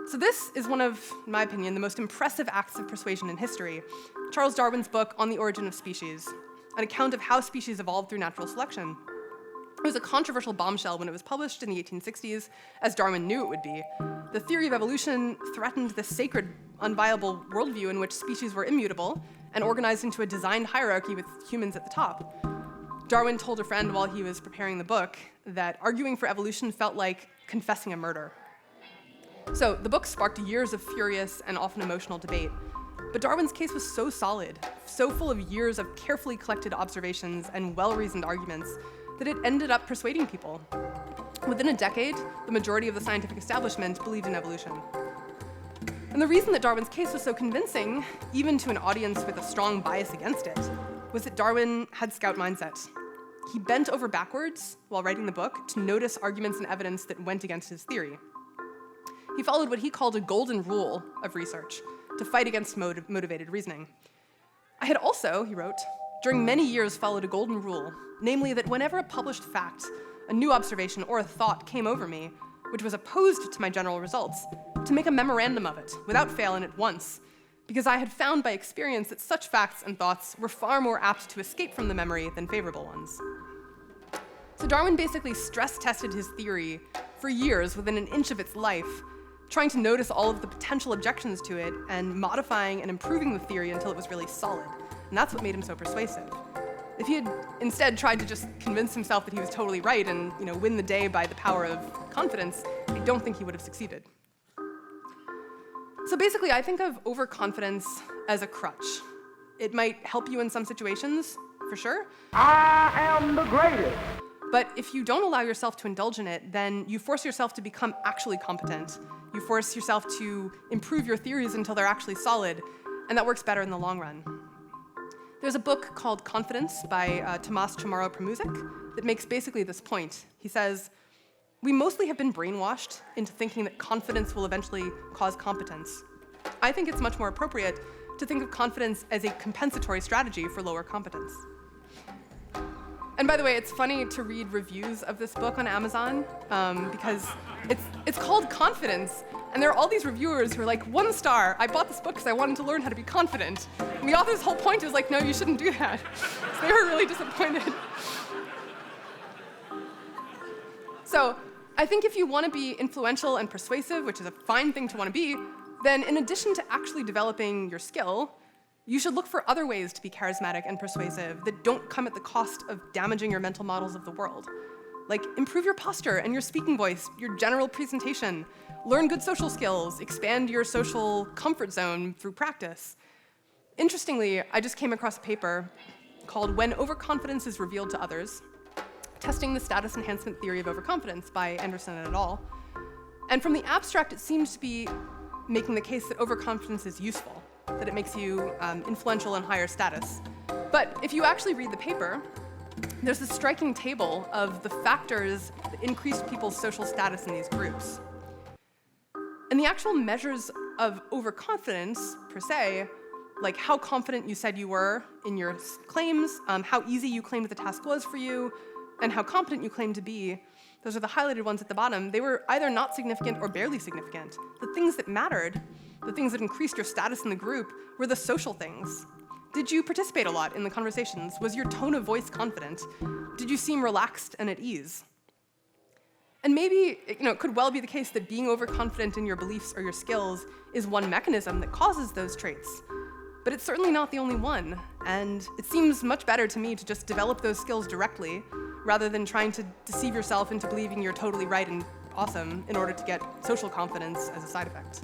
So this is one of, in my opinion, the most impressive acts of persuasion in history, Charles Darwin's book On the Origin of Species, an account of how species evolved through natural selection. It was a controversial bombshell when it was published in the 1860s, as Darwin knew it would be. The theory of evolution threatened the sacred, unviable worldview in which species were immutable and organized into a designed hierarchy with humans at the top. Darwin told a friend while he was preparing the book that arguing for evolution felt like confessing a murder. So the book sparked years of furious and often emotional debate. But Darwin's case was so solid, so full of years of carefully collected observations and well-reasoned arguments, that it ended up persuading people. Within a decade, the majority of the scientific establishment believed in evolution. And the reason that Darwin's case was so convincing, even to an audience with a strong bias against it, was that Darwin had scout mindset. He bent over backwards while writing the book to notice arguments and evidence that went against his theory. He followed what he called a golden rule of research to fight against motivated reasoning. I had also, he wrote, during many years followed a golden rule, namely that whenever a published fact, a new observation, or a thought came over me, which was opposed to my general results, to make a memorandum of it, without fail and at once, because I had found by experience that such facts and thoughts were far more apt to escape from the memory than favorable ones. So Darwin basically stress-tested his theory for years within an inch of its life, trying to notice all of the potential objections to it and modifying and improving the theory until it was really solid. And that's what made him so persuasive. If he had instead tried to just convince himself that he was totally right and win the day by the power of confidence, I don't think he would have succeeded. So basically, I think of overconfidence as a crutch. It might help you in some situations, for sure. I am the greatest. But if you don't allow yourself to indulge in it, then you force yourself to become actually competent. You force yourself to improve your theories until they're actually solid, and that works better in the long run. There's a book called Confidence by Tomas Chamorro-Premuzic that makes basically this point. He says, "We mostly have been brainwashed into thinking that confidence will eventually cause competence. I think it's much more appropriate to think of confidence as a compensatory strategy for lower competence." And by the way, it's funny to read reviews of this book on Amazon because it's called Confidence, and there are all these reviewers who are like, 1 star, I bought this book because I wanted to learn how to be confident. And the author's whole point is like, no, you shouldn't do that. So they were really disappointed. So I think if you want to be influential and persuasive, which is a fine thing to want to be, then in addition to actually developing your skill, you should look for other ways to be charismatic and persuasive that don't come at the cost of damaging your mental models of the world. Like, improve your posture and your speaking voice, your general presentation, learn good social skills, expand your social comfort zone through practice. Interestingly, I just came across a paper called When Overconfidence is Revealed to Others, testing the status-enhancement theory of overconfidence by Anderson et al. And from the abstract, it seems to be making the case that overconfidence is useful, that it makes you influential and higher status. But if you actually read the paper, there's a striking table of the factors that increased people's social status in these groups. And the actual measures of overconfidence, per se, like how confident you said you were in your claims, how easy you claimed the task was for you, and how competent you claimed to be, those are the highlighted ones at the bottom. They were either not significant or barely significant. The things that mattered, the things that increased your status in the group, were the social things. Did you participate a lot in the conversations? Was your tone of voice confident? Did you seem relaxed and at ease? And maybe it could well be the case that being overconfident in your beliefs or your skills is one mechanism that causes those traits. But it's certainly not the only one, and it seems much better to me to just develop those skills directly rather than trying to deceive yourself into believing you're totally right and awesome in order to get social confidence as a side effect.